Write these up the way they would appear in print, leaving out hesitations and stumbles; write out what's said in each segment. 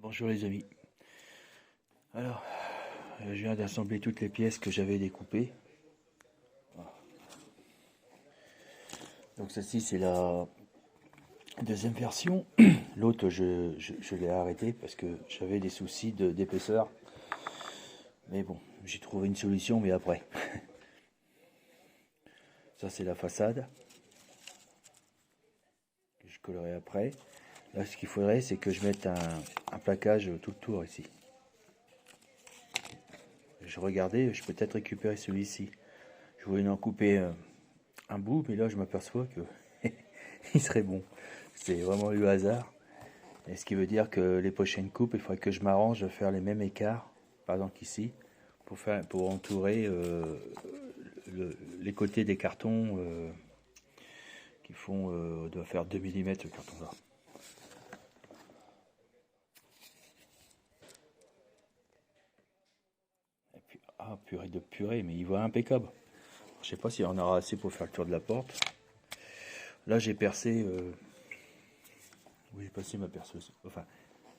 Bonjour les amis. Alors, je viens d'assembler toutes les pièces que j'avais découpées. Donc celle-ci c'est la deuxième version. L'autre je l'ai arrêté parce que j'avais des soucis d'épaisseur. Mais bon, j'ai trouvé une solution mais après. Ça c'est la façade que je collerai après. Là ce qu'il faudrait c'est que je mette un plaquage tout le tour ici. Je regardais, je peux peut-être récupérer celui-ci. Je voulais en couper un bout, mais là je m'aperçois que il serait bon. C'est vraiment du hasard. Et ce qui veut dire que les prochaines coupes, il faudrait que je m'arrange de faire les mêmes écarts, par exemple ici, pour entourer les côtés des cartons qui font, doit faire 2 mm le carton là. Et puis, ah purée de purée, mais il va impeccable. Je sais pas s'il y en aura assez pour faire le tour de la porte. Là j'ai percé, oui j'ai passé ma perceuse, enfin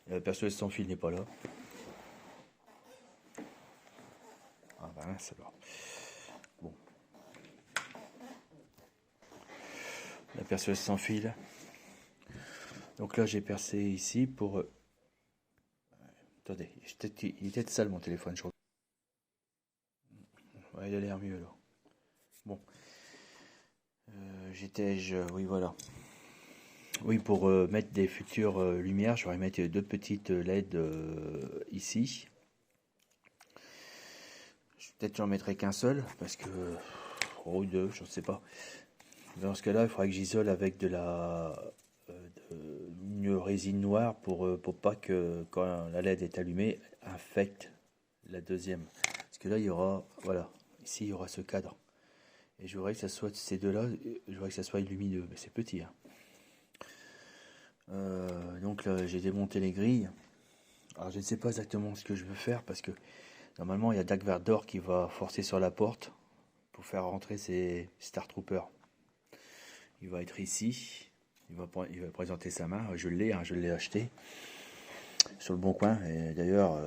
la perceuse sans fil n'est pas là. Ah ben ça va. Bon. La perceuse sans fil. Donc là j'ai percé ici pour... Attendez, il était sale mon téléphone, je crois. Ouais, il a l'air mieux là. Bon. Oui voilà. Oui, pour mettre des futures lumières, je vais mettre deux petites LED ici. Peut-être j'en mettrai qu'un seul, parce que... ou deux, je ne sais pas. Dans ce cas-là, il faudrait que j'isole avec une résine noire pour pas que quand la LED est allumée, infecte la deuxième. Parce que là, il y aura, voilà, ici, il y aura ce cadre. Et je voudrais que ça soit ces deux-là, je voudrais que ça soit lumineux, mais c'est petit. Hein. Donc là, j'ai démonté les grilles. Alors, je ne sais pas exactement ce que je veux faire parce que normalement, il y a Dag Verdor qui va forcer sur la porte pour faire rentrer ses Star Troopers. Il va être ici. Il va présenter sa main. Je l'ai acheté sur le bon coin. Et d'ailleurs,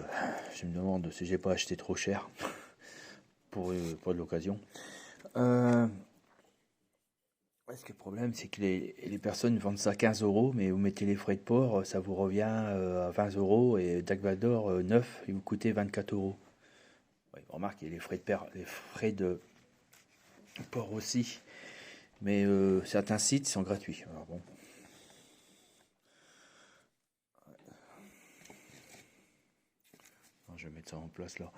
je me demande si j'ai pas acheté trop cher pour de l'occasion. Parce que le problème, c'est que les personnes vendent ça 15 euros, mais vous mettez les frais de port, ça vous revient à 20 euros. Et Dag Vador neuf, il vous coûtait 24 euros. Ouais, remarque, il y a les frais de port aussi. Mais certains sites sont gratuits. Alors bon. Je vais mettre ça en place là.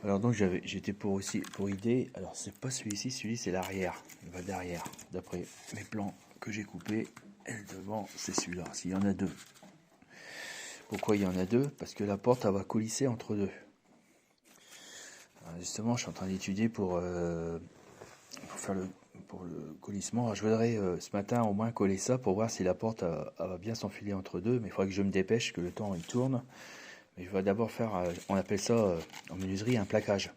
Alors donc j'étais pour idée. Alors c'est pas celui-ci c'est l'arrière. Il va derrière. D'après mes plans que j'ai coupés. Et le devant c'est celui-là. S'il y en a deux. Pourquoi il y en a deux? Parce que la porte elle va coulisser entre deux. Alors justement je suis en train d'étudier pour faire pour le coulissement. Alors, je voudrais ce matin au moins coller ça pour voir si la porte elle va bien s'enfiler entre deux. Mais il faudrait que je me dépêche que le temps il tourne. Mais je vais d'abord faire, on appelle ça en menuiserie un plaquage.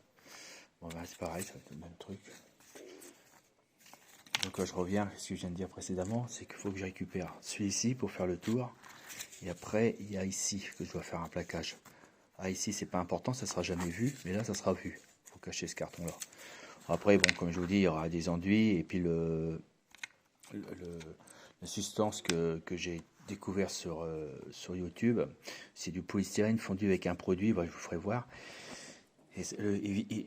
Bon, ben, c'est pareil, ça va être le même truc. Donc là, je reviens à ce que je viens de dire précédemment, c'est qu'il faut que je récupère celui-ci pour faire le tour. Et après, il y a ici que je dois faire un plaquage. Ah, ici, c'est pas important, ça sera jamais vu, mais là, ça sera vu. Il faut cacher ce carton-là. Après, bon, comme je vous dis, il y aura des enduits et puis la substance que j'ai découvert sur YouTube, c'est du polystyrène fondu avec un produit, je vous ferai voir. Et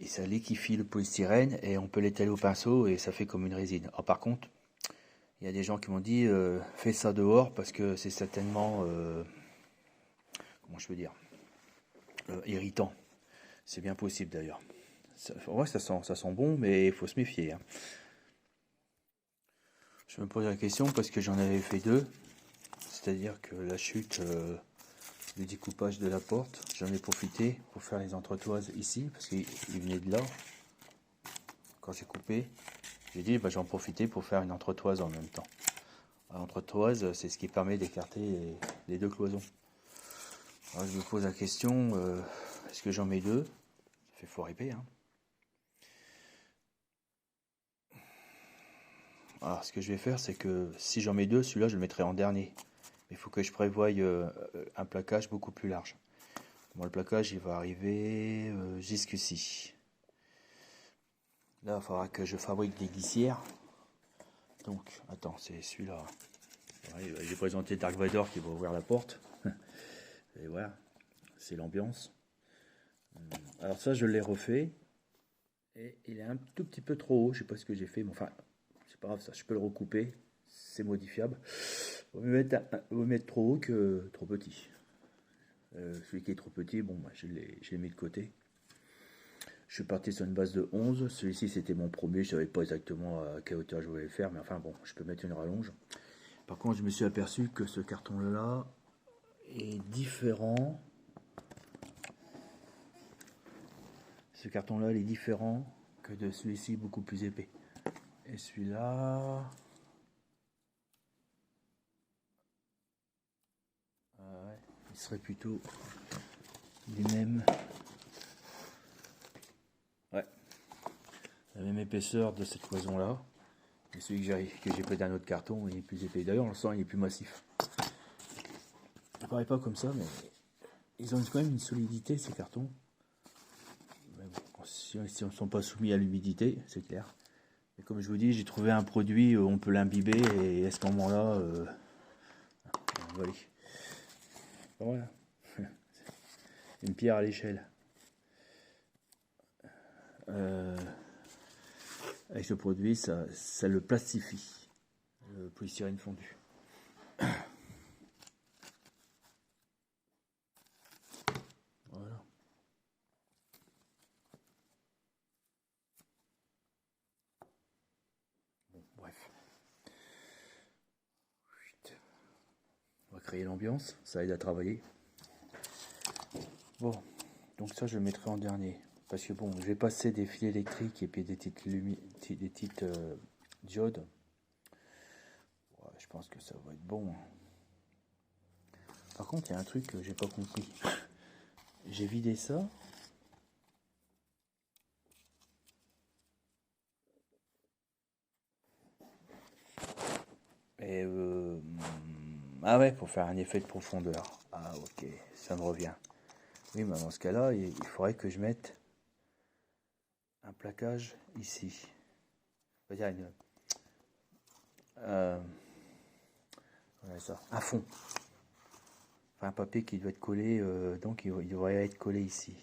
ça liquéfie le polystyrène et on peut l'étaler au pinceau et ça fait comme une résine. Alors, par contre, il y a des gens qui m'ont dit fais ça dehors parce que c'est certainement, comment je veux dire, irritant. C'est bien possible d'ailleurs. Ça sent bon, mais il faut se méfier. Hein. Je me pose la question parce que j'en avais fait deux. C'est-à-dire que la chute, le découpage de la porte, j'en ai profité pour faire les entretoises ici, parce qu'il venait de là. Quand j'ai coupé, j'ai dit j'en profiter pour faire une entretoise en même temps. L'entretoise, c'est ce qui permet d'écarter les deux cloisons. Alors, je me pose la question, est-ce que j'en mets deux? Ça fait fort épais, hein. Alors, ce que je vais faire, c'est que si j'en mets deux, celui-là, je le mettrai en dernier. Il faut que je prévoie un plaquage beaucoup plus large. Bon, le plaquage, il va arriver jusqu'ici. Là, il faudra que je fabrique des glissières. Donc, attends, c'est celui-là. Ouais, j'ai présenté Dark Vador qui va ouvrir la porte. Et voilà, c'est l'ambiance. Alors ça, je l'ai refait. Et il est un tout petit peu trop haut. Je sais pas ce que j'ai fait. Mais enfin, c'est pas grave, ça. Je peux le recouper. C'est modifiable. Vaut mieux mettre trop haut que trop petit. Celui qui est trop petit, bon, bah, je l'ai mis de côté. Je suis parti sur une base de 11. Celui-ci, c'était mon premier. Je savais pas exactement à quelle hauteur je voulais le faire. Mais enfin, bon, je peux mettre une rallonge. Par contre, je me suis aperçu que ce carton-là est différent. Ce carton-là, il est différent que de celui-ci, beaucoup plus épais. Et celui-là... ouais, il serait plutôt du même... ouais, la même épaisseur de cette cloison-là. Et celui que j'ai pris d'un autre carton, il est plus épais. D'ailleurs, on le sent, il est plus massif. Ça paraît pas comme ça, mais ils ont quand même une solidité, ces cartons. Mais bon, si on ne sont pas soumis à l'humidité, c'est clair. Et comme je vous dis, j'ai trouvé un produit où on peut l'imbiber et à ce moment-là, voilà. Voilà. Une pierre à l'échelle. Avec ce produit, ça le plastifie, le polystyrène fondu. Voilà. Bon, bref. On va créer l'ambiance, ça aide à travailler. Bon, donc ça je le mettrai en dernier. Parce que bon, je vais passer des fils électriques et puis des petites diodes. Ouais, je pense que ça va être bon. Par contre, il y a un truc que j'ai pas compris. J'ai vidé ça. Et ah ouais, pour faire un effet de profondeur. Ah ok, ça me revient. Oui, mais dans ce cas-là, il faudrait que je mette un plaquage ici. C'est-à-dire ça, un fond. Enfin, un papier qui doit être collé, donc il devrait être collé ici.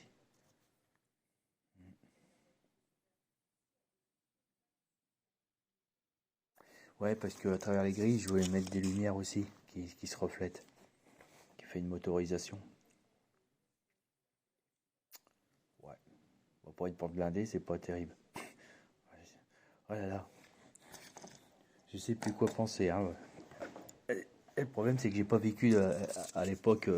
Ouais, parce que à travers les grilles, je voulais mettre des lumières aussi qui se reflètent, qui fait une motorisation. Ouais, bon, pour une porte blindée, c'est pas terrible. Oh là là, je sais plus quoi penser. Hein. Et le problème, c'est que j'ai pas vécu à l'époque.